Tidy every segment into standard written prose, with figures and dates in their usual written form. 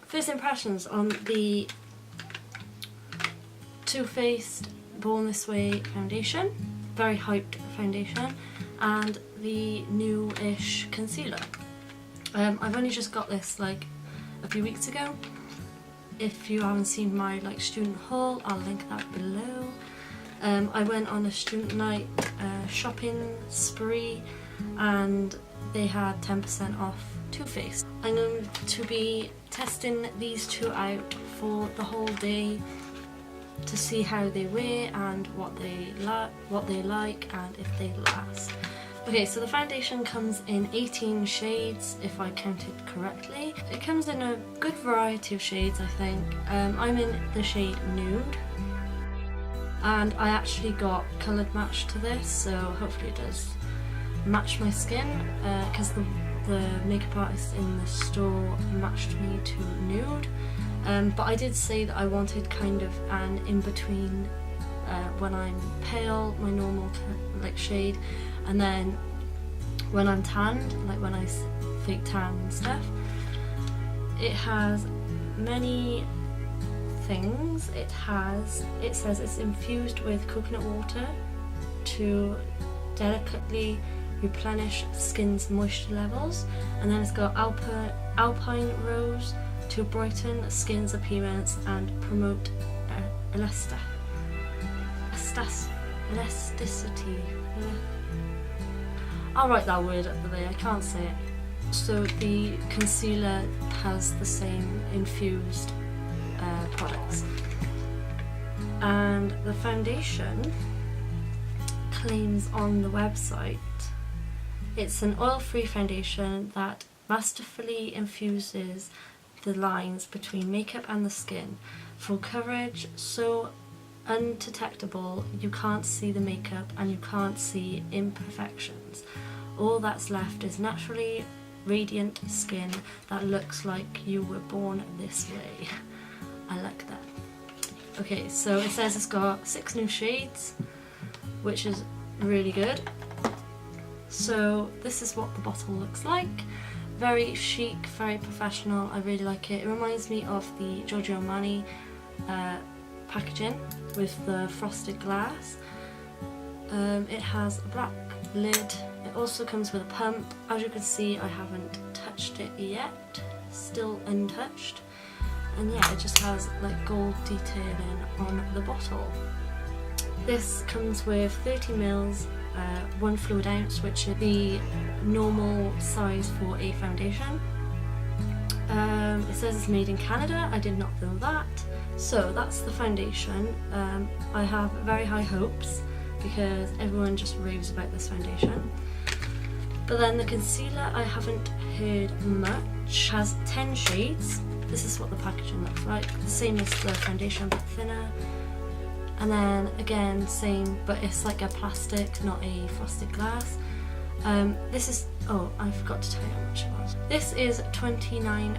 first impressions on the Too Faced Born This Way foundation, very hyped foundation, and the new-ish concealer. I've only just got this like a few weeks ago. If you haven't seen my student haul, I'll link that below. I went on a student night shopping spree and they had 10% off Too Faced. I'm going to be testing these two out for the whole day to see how they wear and what they like and if they last. Okay, so the foundation comes in 18 shades if I counted correctly. It comes in a good variety of shades, I think. I'm in the shade Nude, and I actually got coloured match to this, so hopefully it does match my skin, because the makeup artist in the store matched me to Nude. But I did say that I wanted kind of an in-between when I'm pale, my normal shade, and then when I'm tanned, like when I fake tan and stuff. It has many things. It says it's infused with coconut water to delicately replenish skin's moisture levels, and then it's got alpine rose to brighten skin's appearance and promote elasticity. I'll write that word up there, I can't say it. So the concealer has the same infused products. And the foundation claims on the website it's an oil-free foundation that masterfully infuses the lines between makeup and the skin for coverage so undetectable you can't see the makeup and you can't see imperfections. All that's left is naturally radiant skin that looks like you were born this way. I like that. Okay, so it says it's got 6 new shades, which is really good. So this is what the bottle looks like. Very chic, very professional. I really like it. It reminds me of the Giorgio Armani packaging with the frosted glass. It has a black lid. It also comes with a pump. As you can see, I haven't touched it yet. Still untouched. And yeah, it just has like gold detailing on the bottle. This comes with 30 mils, 1 fluid ounce, which is the normal size for a foundation. It says it's made in Canada. I did not know that. So that's the foundation. I have very high hopes because everyone just raves about this foundation. But then the concealer, I haven't heard much. Has 10 shades. This is what the packaging looks like. The same as the foundation, but thinner. And then again, same, but it's like a plastic, not a frosted glass. This is, oh, I forgot to tell you how much it was. This is £29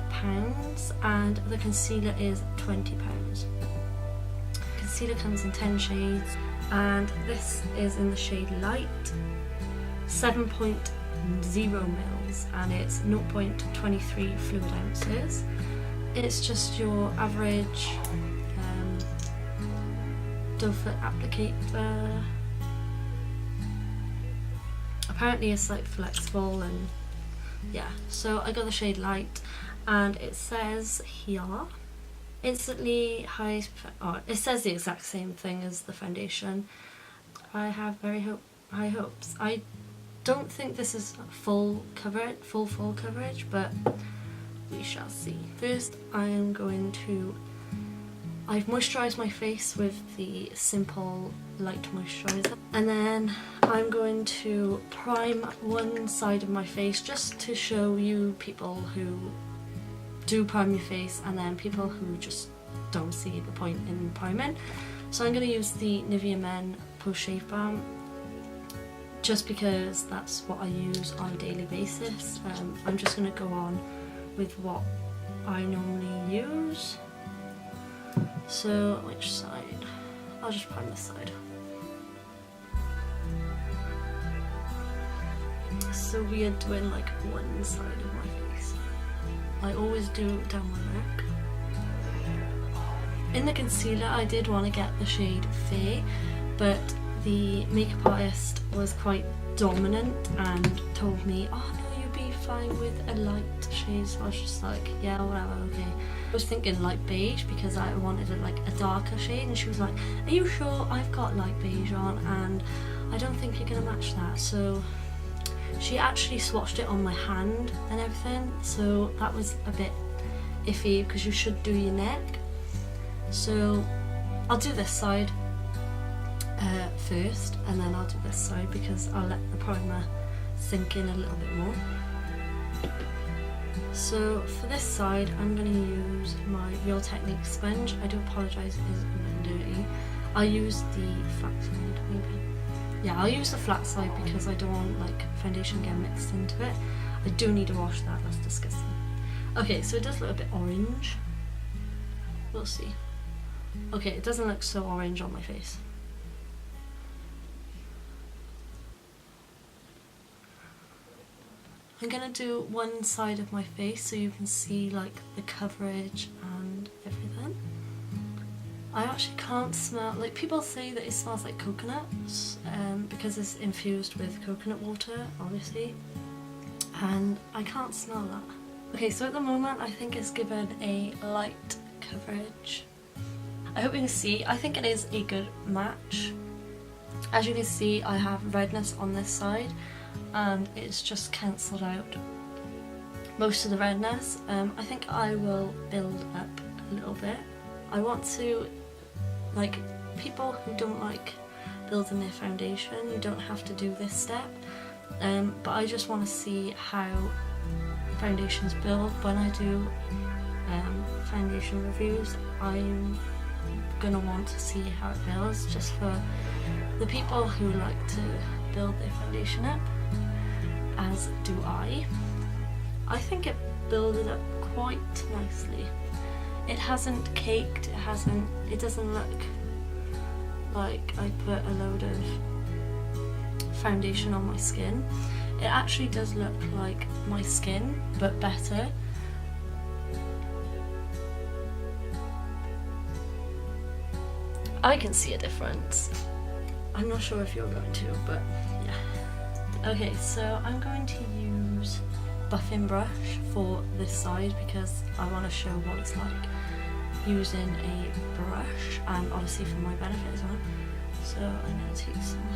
and the concealer is £20. Concealer comes in 10 shades and this is in the shade Light, 7.0 mils, and it's 0.23 fluid ounces. It's just your average doe foot applicator. Apparently it's like flexible and yeah, so I got the shade Light and it says here instantly high, oh, it says the exact same thing as the foundation. I have very high hopes. I don't think this is full coverage, but we shall see. First I've moisturised my face with the Simple Light Moisturiser, and then I'm going to prime one side of my face just to show you people who do prime your face and then people who just don't see the point in priming. So I'm going to use the Nivea Men Post Shave Balm just because that's what I use on a daily basis. I'm just going to go on with what I normally use. So, which side? I'll just prime this side. So we are doing like one side of my face. I always do down my neck. In the concealer I did want to get the shade Fair, but the makeup artist was quite dominant and told me, oh no, you'd be fine with a light shade. So I was just like, yeah, whatever, okay. I was thinking light beige because I wanted like a darker shade, and she was like, are you sure? I've got light beige on and I don't think you're gonna match that. So she actually swatched it on my hand and everything, so that was a bit iffy because you should do your neck. So I'll do this side first, and then I'll do this side because I'll let the primer sink in a little bit more. So for this side I'm going to use my Real Technique sponge. I do apologise, it is a bit dirty. I'll use the flat side maybe. Yeah, I'll use the flat side because I don't want like foundation getting mixed into it. I do need to wash that, that's disgusting. Okay, so it does look a bit orange. We'll see. Okay, it doesn't look so orange on my face. I'm gonna do one side of my face so you can see like the coverage and everything. I actually can't smell, like people say that it smells like coconuts because it's infused with coconut water, obviously, and I can't smell that. Okay, so at the moment I think it's given a light coverage. I hope you can see, I think it is a good match. As you can see, I have redness on this side and it's just cancelled out most of the redness. I think I will build up a little bit. I want to, like, people who don't like building their foundation, you don't have to do this step, but I just want to see how foundations build. When I do foundation reviews, I'm gonna want to see how it builds, just for the people who like to build their foundation up, as do I. I think it builded up quite nicely. It hasn't caked, it doesn't look like I put a load of foundation on my skin. It actually does look like my skin, but better. I can see a difference. I'm not sure if you're going to, but yeah. Okay, so I'm going to use buffing brush for this side because I want to show what it's like using a brush, and obviously for my benefit as well. So I'm going to take some.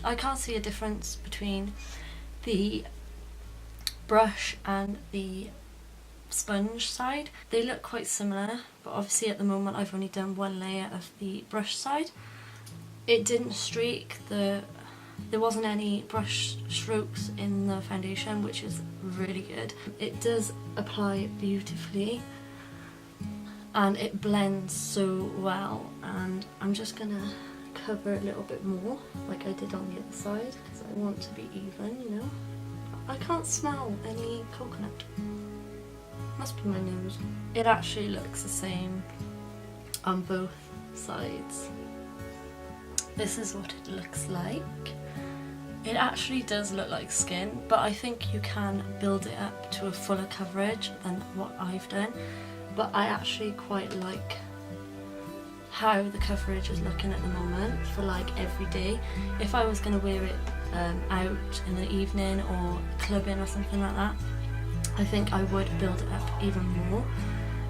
I can't see a difference between the brush and the sponge side. They look quite similar, but obviously at the moment I've only done one layer of the brush side. It didn't streak, there wasn't any brush strokes in the foundation, which is really good. It does apply beautifully and it blends so well, and I'm just gonna cover a little bit more like I did on the other side because I want to be even, you know. I can't smell any coconut. Must be my nose. It actually looks the same on both sides. This is what it looks like. It actually does look like skin, but I think you can build it up to a fuller coverage than what I've done. But I actually quite like how the coverage is looking at the moment for like every day. If I was going to wear it out in the evening or clubbing or something like that, I think I would build it up even more,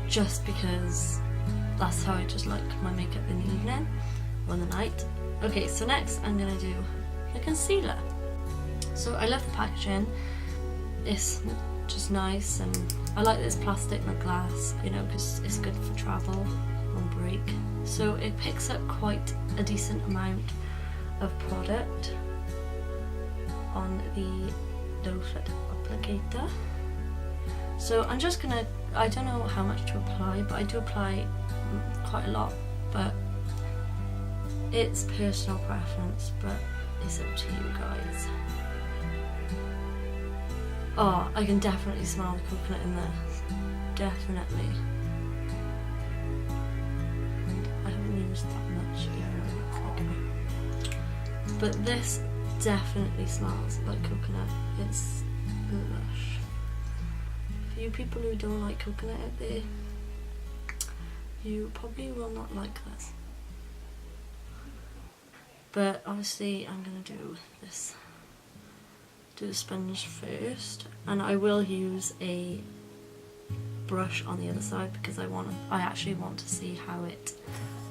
just because that's how I just like my makeup in the evening or in the night. Okay, so next I'm going to do the concealer. So I love the packaging, it's just nice, and I like this plastic, not glass, you know, because it's good for travel on break. So it picks up quite a decent amount of product on the doe foot applicator. So I'm just gonna, I don't know how much to apply, but I do apply quite a lot, but it's personal preference, but it's up to you guys. Oh, I can definitely smell the coconut in this. Definitely. And I haven't used that much here. But this definitely smells like coconut. It's lush. For you people who don't like coconut out there, you probably will not like this. But obviously I'm gonna do this. Do the sponge first, and I will use a brush on the other side because I actually want to see how it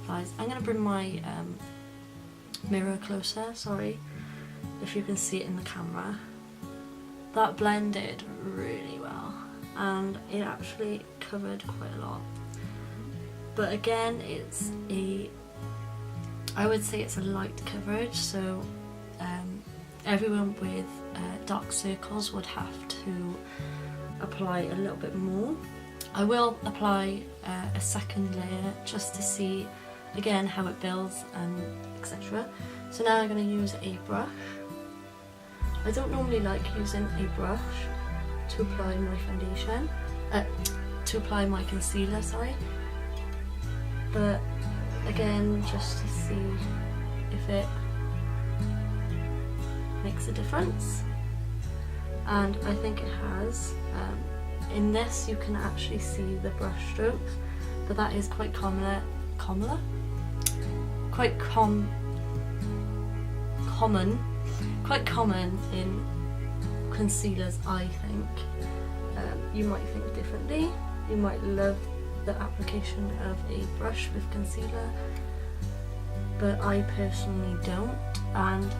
applies. I'm gonna bring my mirror closer, sorry, if you can see it in the camera. That blended really well, and it actually covered quite a lot. But again, I would say it's a light coverage, so everyone with dark circles would have to apply a little bit more. I will apply a second layer just to see again how it builds and etc. So now I'm going to use a brush. I don't normally like using a brush to apply my foundation, to apply my concealer, sorry. But again, just to see if it makes a difference, and I think it has. In this you can actually see the brush strokes, but that is quite common in concealers, I think. You might think differently. You might love the application of a brush with concealer, but I personally don't, and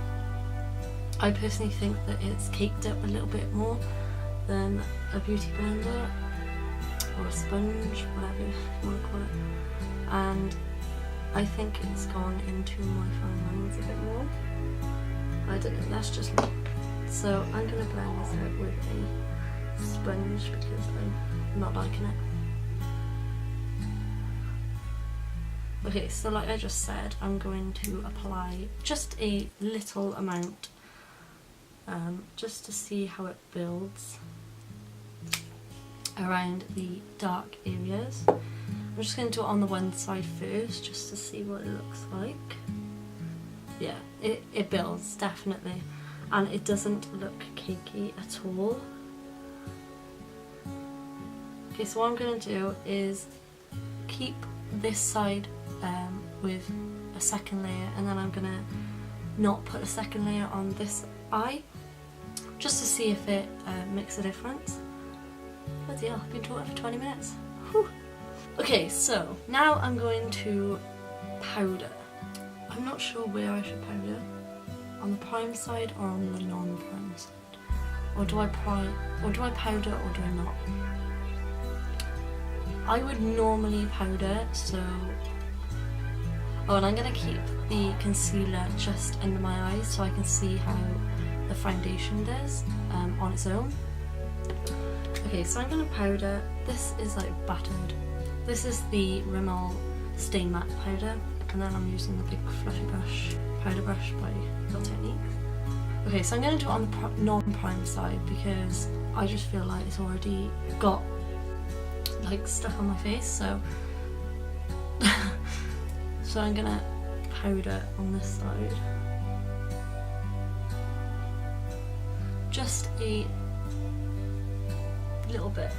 I personally think that it's caked up a little bit more than a beauty blender or a sponge, whatever you want to call it, and I think it's gone into my fine lines a bit more. I don't know, that's just me. So I'm going to blend this out with a sponge because I'm not liking it. Okay, so like I just said, I'm going to apply just a little amount, just to see how it builds around the dark areas. I'm just going to do it on the one side first, just to see what it looks like. Yeah, it builds, definitely, and it doesn't look cakey at all. Okay, so what I'm going to do is keep this side with a second layer, and then I'm going to not put a second layer on this eye, just to see if it makes a difference. Bloody hell, I've been talking for 20 minutes. Whew. Okay, so now I'm going to powder. I'm not sure where I should powder, on the prime side or on the non-prime side. Or do I powder or do I not? I would normally powder, so... Oh, and I'm going to keep the concealer just under my eyes so I can see how the foundation does on its own. Okay, so I'm going to powder. This is like battered. This is the Rimmel Stay Matte powder, and then I'm using the big fluffy brush, powder brush by Real Techniques. Okay, so I'm going to do it on the non-prime side because I just feel like it's already got like stuff on my face, so so I'm gonna powder on this side, just a little bit.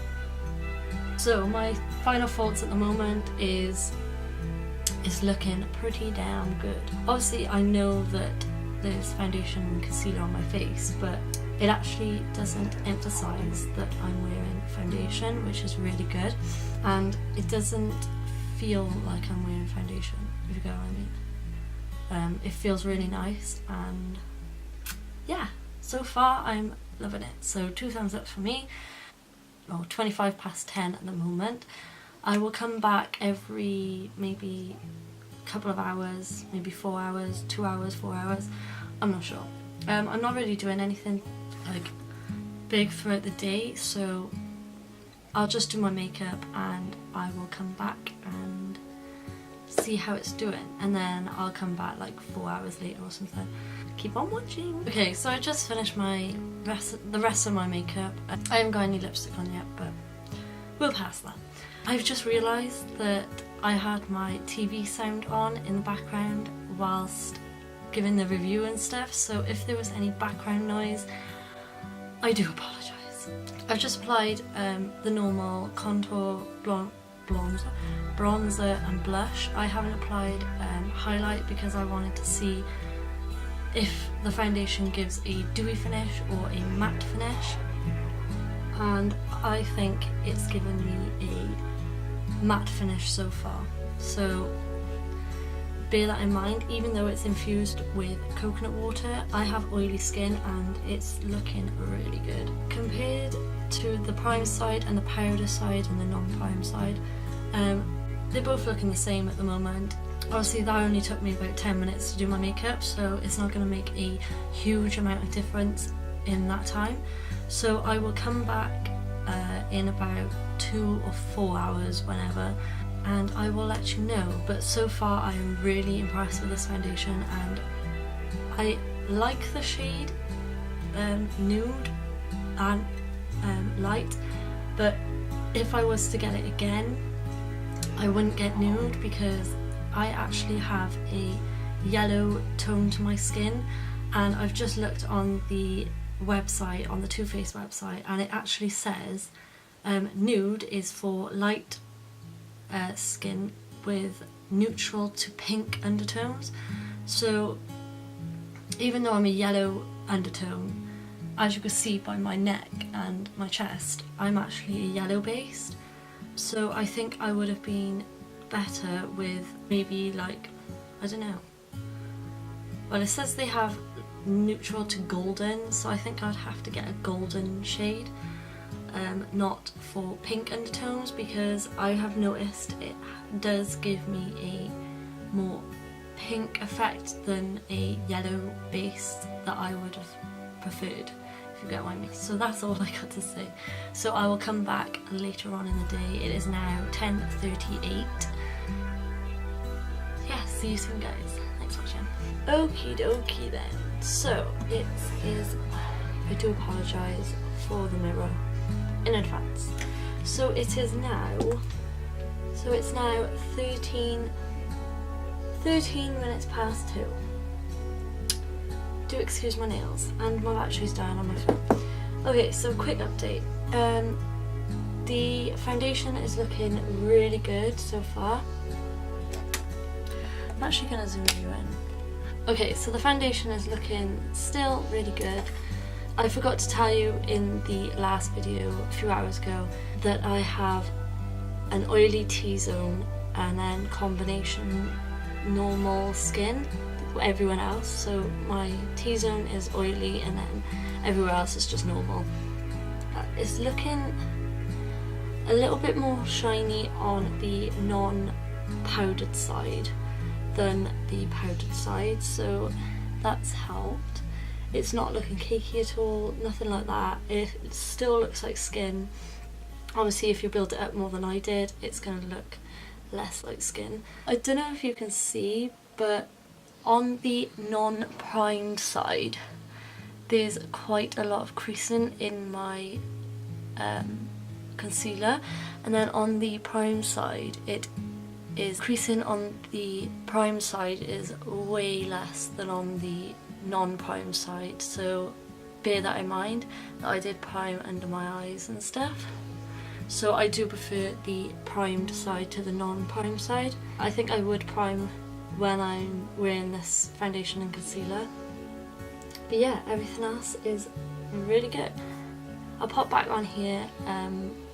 So my final thoughts at the moment is it's looking pretty damn good. Obviously I know that there's foundation and concealer on my face, but it actually doesn't emphasize that I'm wearing foundation, which is really good, and it doesn't feel like I'm wearing foundation, if you get what I mean. It feels really nice, and yeah, so far I'm loving it. So 2 thumbs up for me. 25 past 10 at the moment. I will come back every maybe couple of hours, maybe 4 hours, 2 hours, 4 hours, I'm not sure. I'm not really doing anything like big throughout the day, so I'll just do my makeup and I will come back and see how it's doing, and then I'll come back like 4 hours later or something. keep on watching. Okay, so I just finished the rest of my makeup. I haven't got any lipstick on yet, but we'll pass that. I've just realised that I had my TV sound on in the background whilst giving the review and stuff, so if there was any background noise, I do apologise. I've just applied the normal contour, bronzer and blush. I haven't applied highlight because I wanted to see if the foundation gives a dewy finish or a matte finish, and I think it's given me a matte finish so far, so bear that in mind. Even though it's infused with coconut water, I have oily skin and it's looking really good. Compared to the prime side and the powder side and the non-prime side, they're both looking the same at the moment. Obviously that only took me about 10 minutes to do my makeup, so it's not going to make a huge amount of difference in that time. So I will come back in about 2 or 4 hours, whenever, and I will let you know. But so far I am really impressed with this foundation, and I like the shade nude and light, but if I was to get it again, I wouldn't get nude because I actually have a yellow tone to my skin, and I've just looked on the website, on the Too Faced website, and it actually says nude is for light skin with neutral to pink undertones. So even though I'm a yellow undertone, as you can see by my neck and my chest, I'm actually a yellow based. So I think I would have been better with maybe like, I don't know. Well, it says they have neutral to golden, so I think I'd have to get a golden shade, not for pink undertones, because I have noticed it does give me a more pink effect than a yellow base that I would have preferred, if you get what I mean. So that's all I got to say. So I will come back later on in the day. It is now 10:38. Yeah, see you soon guys. Thanks for watching. Okie dokie then. So it is, I do apologise for the mirror in advance. So it is now, it's now 13 minutes past 2. Do excuse my nails, and my battery's down on my phone. Okay, so quick update. The foundation is looking really good so far. I'm actually going to zoom you in. Okay, so the foundation is looking still really good. I forgot to tell you in the last video a few hours ago that I have an oily T-zone and then combination normal skin, everyone else. So my T-zone is oily and then everywhere else is just normal. It's looking a little bit more shiny on the non-powdered side than the powdered side, so that's helped. It's not looking cakey at all, nothing like that. It still looks like skin. Obviously if you build it up more than I did, it's going to look less like skin. I don't know if you can see, but on the non-primed side there's quite a lot of creasing in my concealer, and then on the prime side it is creasing on the prime side is way less than on the non-prime side, so bear that in mind that I did prime under my eyes and stuff. So I do prefer the primed side to the non-prime side. I think I would prime when I'm wearing this foundation and concealer. But yeah, everything else is really good. I'll pop back on here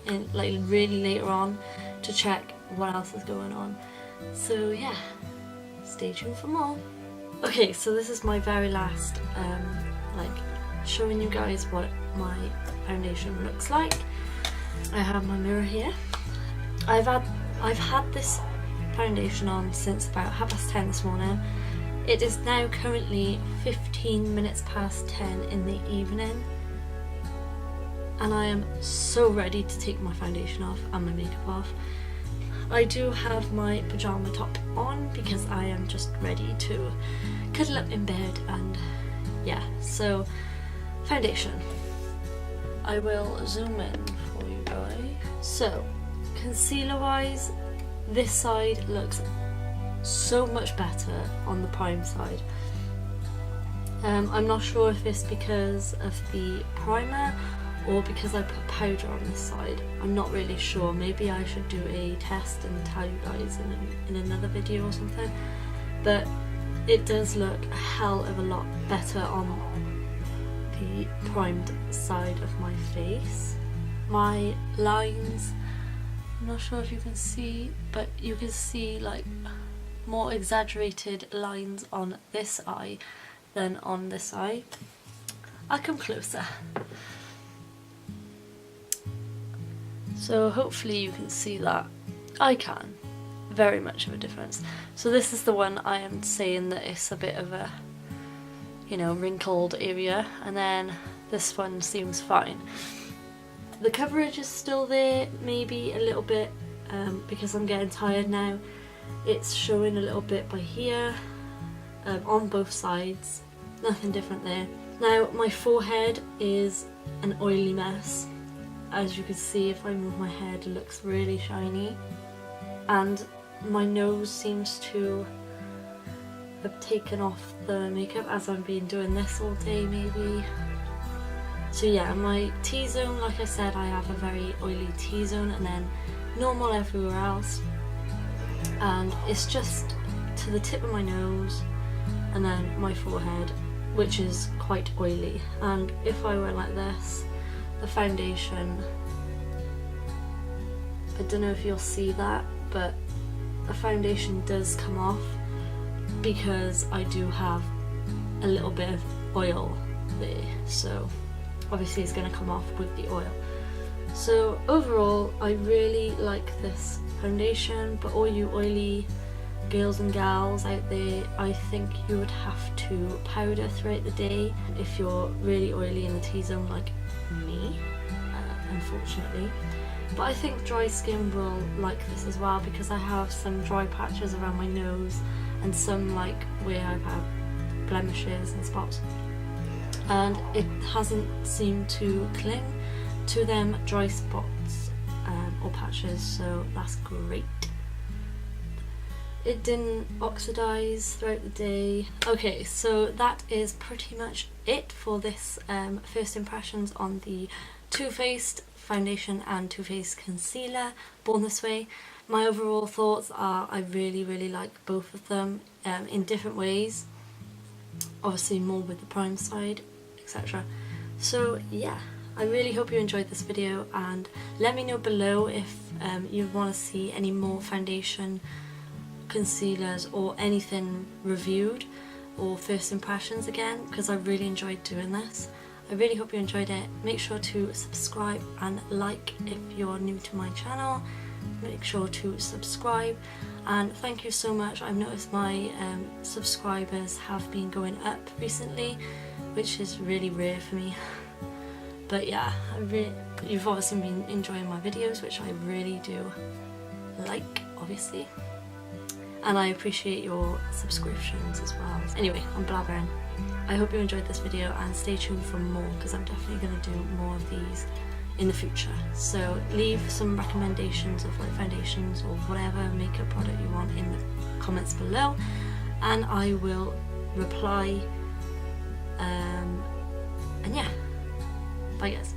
in like really later on to check what else is going on. So yeah, stay tuned for more. Okay, so this is my very last like showing you guys what my foundation looks like. I have my mirror here. I've had this foundation on since about 10:30 this morning. It is now currently 15 minutes past 10 in the evening, and I am so ready to take my foundation off and my makeup off. I do have my pyjama top on because I am just ready to cuddle up in bed and yeah, so foundation. I will zoom in for you guys. So concealer wise, this side looks so much better on the prime side. I'm not sure if it's because of the primer or because I put powder on this side. I'm not really sure. Maybe I should do a test and tell you guys in another video or something. But it does look a hell of a lot better on the primed side of my face. My lines, I'm not sure if you can see, but you can see like more exaggerated lines on this eye than on this eye. I'll come closer. So hopefully you can see that. I can. Very much of a difference. So this is the one I am saying that it's a bit of a, you know, wrinkled area, and then this one seems fine. The coverage is still there, maybe a little bit, because I'm getting tired now. It's showing a little bit by here, on both sides. Nothing different there. Now my forehead is an oily mess. As you can see, if I move my head, it looks really shiny. And my nose seems to have taken off the makeup as I've been doing this all day maybe. So yeah, my T-zone, like I said, I have a very oily T-zone and then normal everywhere else. And it's just to the tip of my nose and then my forehead, which is quite oily. And if I went like this, the foundation, I don't know if you'll see that, but the foundation does come off because I do have a little bit of oil there, so obviously it's going to come off with the oil. So overall I really like this foundation, but all you oily girls and gals out there, I think you would have to powder throughout the day if you're really oily in the T-zone like me, unfortunately. But I think dry skin will like this as well, because I have some dry patches around my nose and some like where I've had blemishes and spots, and it hasn't seemed to cling to them dry spots or patches, so that's great. It didn't oxidize throughout the day. Okay, so that is pretty much it for this first impressions on the Too Faced foundation and Too Faced concealer, Born This Way. My overall thoughts are I really like both of them in different ways, obviously more with the prime side, etc. So yeah, I really hope you enjoyed this video, and let me know below if you want to see any more foundation, concealers or anything reviewed, or first impressions again, because I really enjoyed doing this. I really hope you enjoyed it. Make sure to subscribe and like if you're new to my channel. Make sure to subscribe, and thank you so much. I've noticed my subscribers have been going up recently, which is really rare for me. But yeah, you've obviously been enjoying my videos, which I really do like, obviously. And I appreciate your subscriptions as well. Anyway, I'm blabbering. I hope you enjoyed this video, and stay tuned for more, because I'm definitely going to do more of these in the future. So leave some recommendations of like foundations or whatever makeup product you want in the comments below, and I will reply. And yeah, bye guys.